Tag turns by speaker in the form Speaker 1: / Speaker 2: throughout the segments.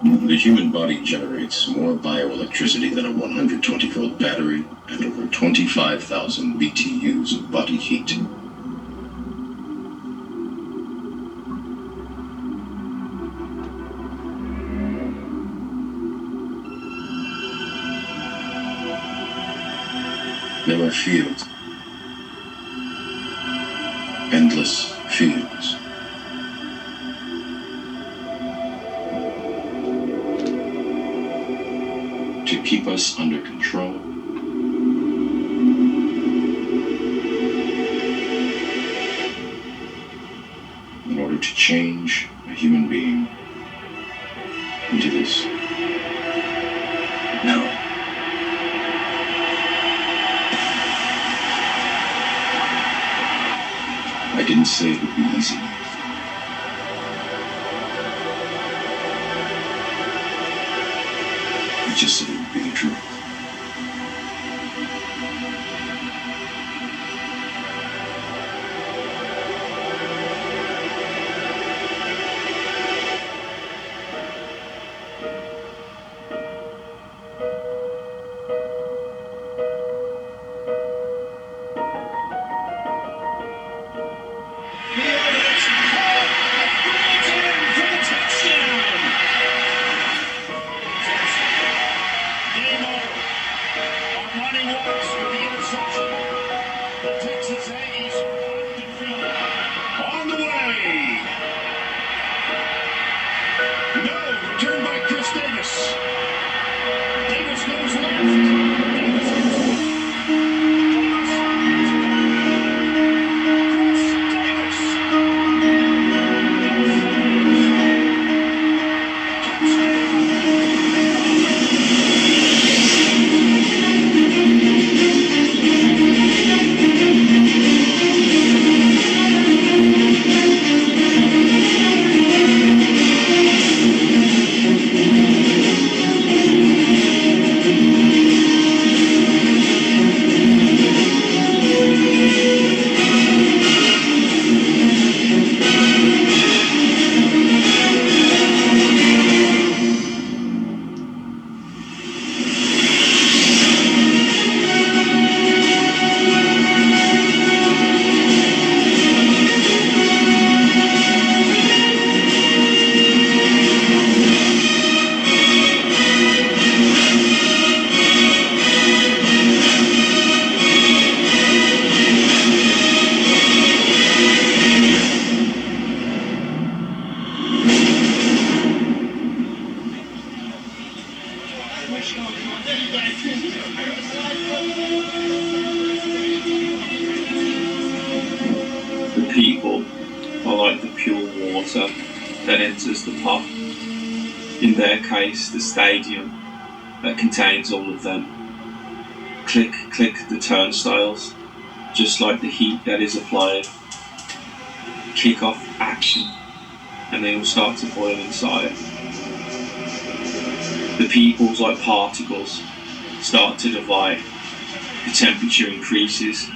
Speaker 1: The human body generates more bioelectricity than a 120-volt battery and over 25,000 BTUs of body heat. There are fields, endless fields. To keep us under control, in order to change a human being into this. No. I didn't say it would be easy. I just said it would be the truth.
Speaker 2: The people are like the pure water that enters the pot. In their case, the stadium that contains all of them. Click, click the turnstiles, just like the heat that is applied. Kick off action, and they will start to boil inside. The peoples, like particles, start to divide. The temperature increases,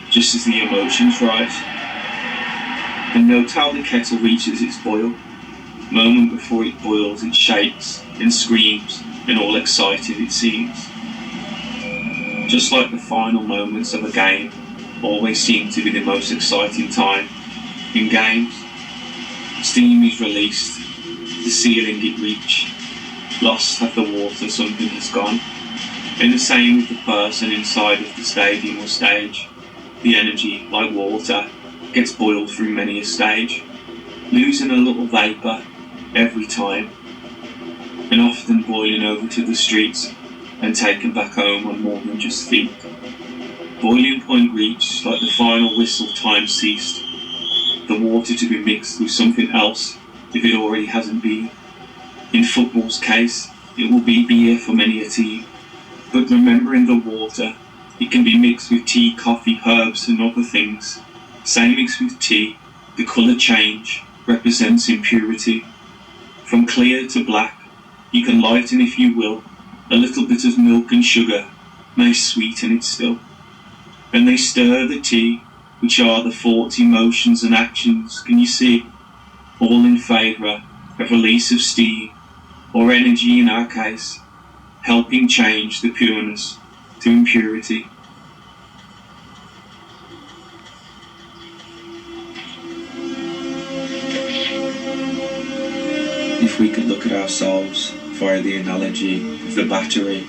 Speaker 2: just as the emotions rise. And note how the kettle reaches its boil. Moment before it boils, it shakes and screams, and all excited it seems. Just like the final moments of a game always seem to be the most exciting time in games. Steam is released, the ceiling it reached, lost at the water something has gone. And the same with the person inside of the stadium or stage. The energy, like water, gets boiled through many a stage, losing a little vapour every time, and often boiling over to the streets and taken back home on more than just feet. Boiling point reached, like the final whistle time ceased, the water to be mixed with something else if it already hasn't been. In football's case, it will be beer for many a team, but remembering the water, it can be mixed with tea, coffee, herbs and other things. Same mixed with tea, the colour change represents impurity. From clear to black, you can lighten, if you will, a little bit of milk and sugar may sweeten it still. And they stir the tea, which are the thoughts, emotions and actions, can you see, all in favour of release of steam, or energy in our case, helping change the pureness to impurity. If we could look at ourselves via the analogy of the battery,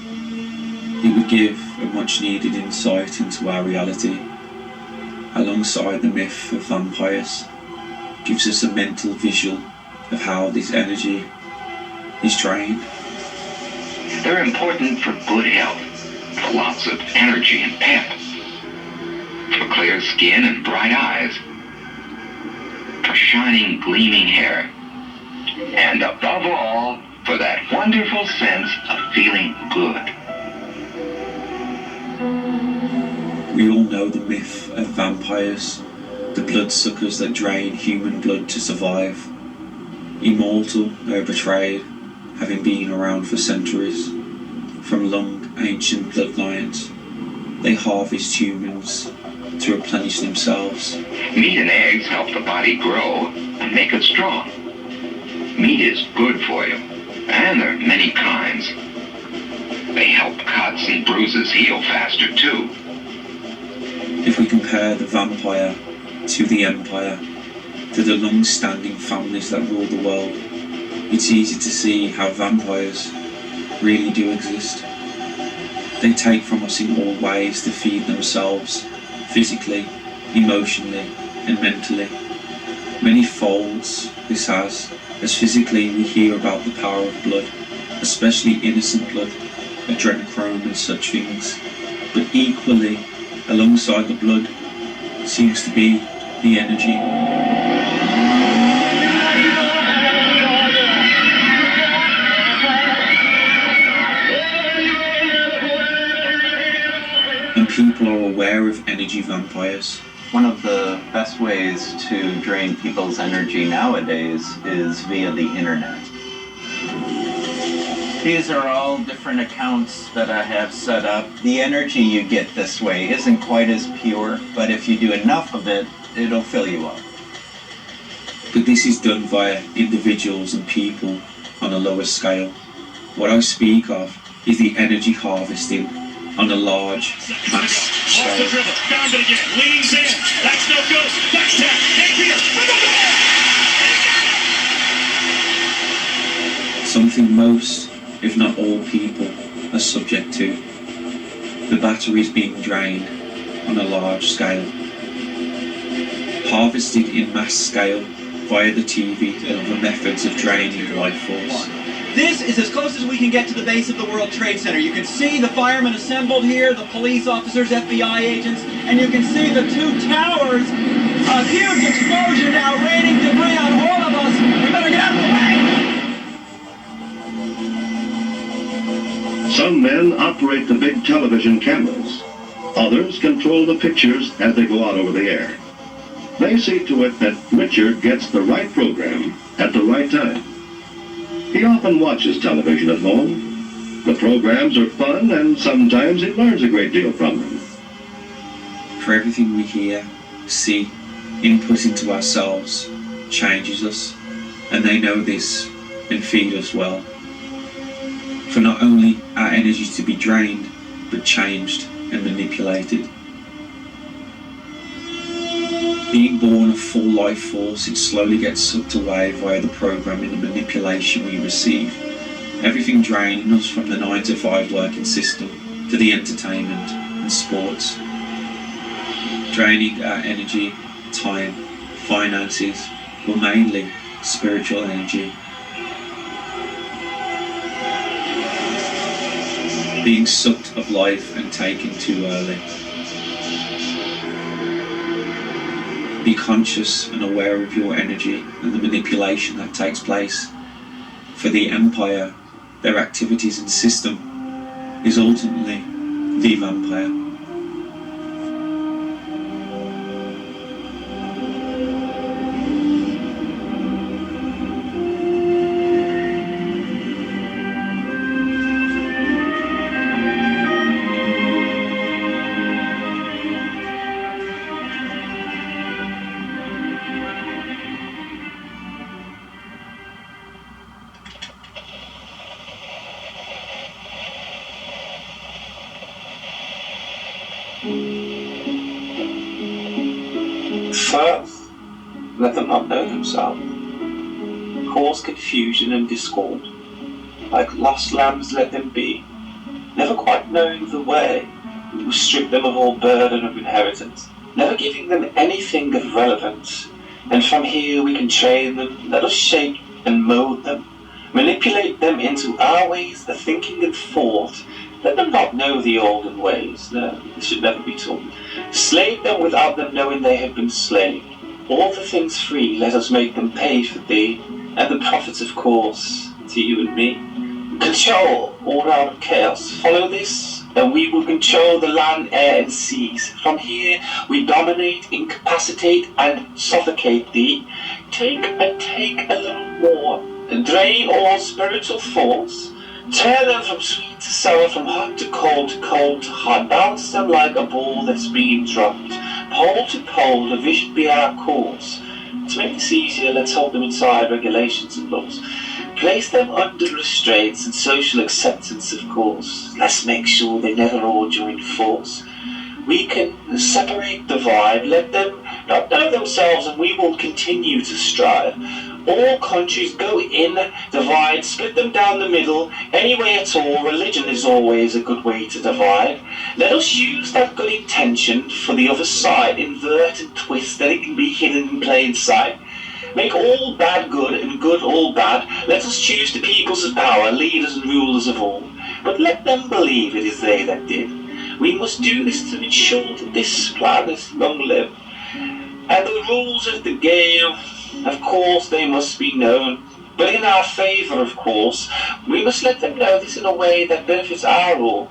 Speaker 2: it would give a much needed insight into our reality. Alongside the myth of vampires, gives us a mental visual of how this energy is drained.
Speaker 3: They're important for good health, for lots of energy and pep, for clear skin and bright eyes, for shining, gleaming hair, and above all, for that wonderful sense of feeling good.
Speaker 2: We all know the myth of vampires, the bloodsuckers that drain human blood to survive. Immortal, though betrayed, having been around for centuries. From long, ancient bloodlines, they harvest humans to replenish themselves.
Speaker 3: Meat and eggs help the body grow and make it strong. Meat is good for you, and there are many kinds. They help cuts and bruises heal faster too.
Speaker 2: If we compare the vampire to the empire, to the long-standing families that rule the world, it's easy to see how vampires really do exist. They take from us in all ways to feed themselves, physically, emotionally, and mentally. Many folds this has, as physically we hear about the power of blood, especially innocent blood, adrenochrome and such things, but equally, alongside the blood, seems to be the energy. And people are aware of energy vampires.
Speaker 4: One of the best ways to drain people's energy nowadays is via the internet. These are all different accounts that I have set up. The energy you get this way isn't quite as pure, but if you do enough of it, it'll fill you up.
Speaker 2: But this is done via individuals and people on a lower scale. What I speak of is the energy harvesting on a large, mass scale.
Speaker 5: Off the dribble, found it again, leans in, that's no good, back tap, Napier,
Speaker 2: Something most, if not all people, are subject to. The batteries being drained on a large scale. Harvested in mass scale via the TV and other methods of draining life force.
Speaker 6: This is as close as we can get to the base of the World Trade Center. You can see the firemen assembled here, the police officers, FBI agents, and you can see the two towers. A huge explosion now raining debris on all of us. We better get out of the way!
Speaker 1: Some men operate the big television cameras. Others control the pictures as they go out over the air. They see to it that Richard gets the right program at the right time. He often watches television at home. The programs are fun, and sometimes he learns a great deal from them.
Speaker 2: For everything we hear, see, input into ourselves changes us, and they know this and feed us well. For not only our energy to be drained, but changed and manipulated. Being born of full life force, it slowly gets sucked away via the programming and manipulation we receive. Everything draining us from the 9-to-5 working system to the entertainment and sports. Draining our energy, time, finances, but mainly spiritual energy. Being sucked of life and taken too early. Be conscious and aware of your energy and the manipulation that takes place. For the empire, their activities and system is ultimately the vampire. birth, let them not know themselves. Cause confusion and discord. Like lost lambs let them be, never quite knowing the way. We strip them of all burden of inheritance, never giving them anything of relevance. And from here we can train them, let us shape and mold them, manipulate them into our ways of thinking and thought. Let them not know the olden ways, no, this should never be taught. Slave them without them knowing they have been slaved. All the things free, let us make them pay for thee, and the profits, of course, to you and me. Control all out of chaos. Follow this, and we will control the land, air, and seas. From here, we dominate, incapacitate, and suffocate thee. Take a little more, and drain all spiritual force. Tear them from sweet to sour, from hot to cold to hot. Bounce them like a ball that's being dropped. Pole to pole, the vision be our course. To make this easier, let's hold them inside regulations and laws. Place them under restraints and social acceptance, of course. Let's make sure they never all join force. We can separate, divide, let them not know themselves, and we will continue to strive. All countries go in, divide, split them down the middle, any way at all. Religion is always a good way to divide. Let us use that good intention for the other side, invert and twist, that it can be hidden in plain sight. Make all bad good and good all bad. Let us choose the peoples of power, leaders and rulers of all. But let them believe it is they that did. We must do this to ensure that this plan is long-lived. And the rules of the game, of course, they must be known. But in our favour, of course, we must let them know this in a way that benefits our all.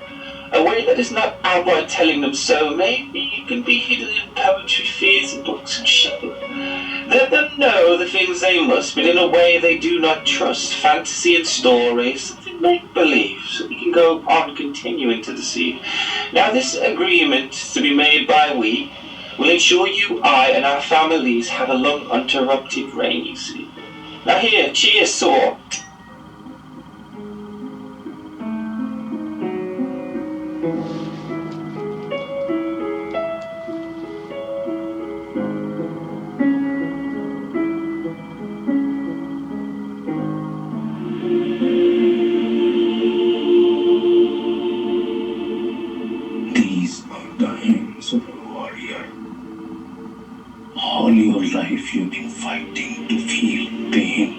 Speaker 2: A way that is not outright telling them so. Maybe it can be hidden in poetry, fears, and books and show. Let them know the things they must, but in a way they do not trust. Fantasy and story, something make-believe, so we can go on continuing to deceive. Now this agreement to be made by we will ensure you, I, and our families have a long uninterrupted reign, you see. Now here, cheers, Saw.
Speaker 7: These are the hands of a warrior. All your life you've been fighting to feel pain.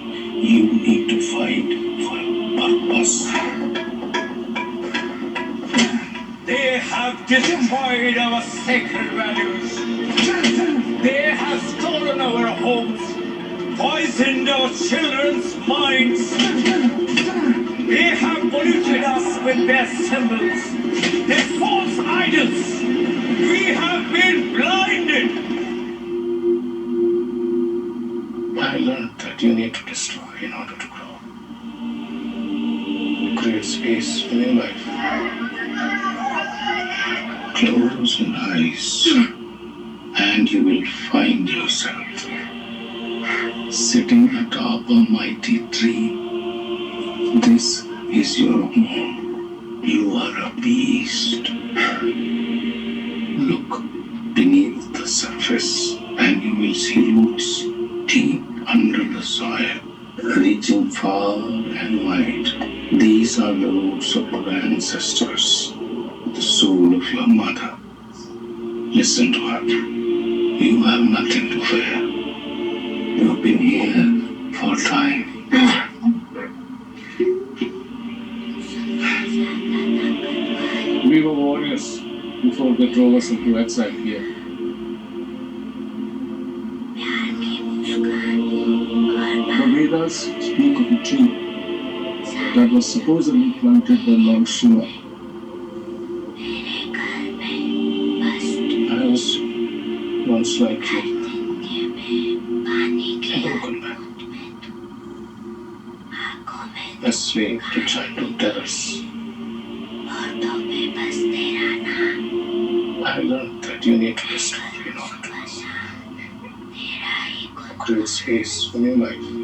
Speaker 7: You need to fight for a purpose.
Speaker 5: They have destroyed our sacred values. They have stolen our homes, poisoned our children's minds. They have polluted us with their symbols, their false idols. We have been blinded.
Speaker 7: I learned that you need to destroy in order to grow. Create space in your life. Close your eyes, and you will find yourself sitting atop a mighty tree. This is your home. You are a beast. Look beneath the surface, and you will see roots deep under the soil, reaching far and wide. These are the roots of your ancestors, the soul of your mother. Listen to her. You have nothing to fear. You've been here for time.
Speaker 8: We were warriors before they drove us into exile here. The Vedas speak of a tree that was supposedly planted by Lord Shiva.
Speaker 7: I was once like you, a broken man, a slave to childhood terrors. I learned that you need to destroy in order to create space in your life.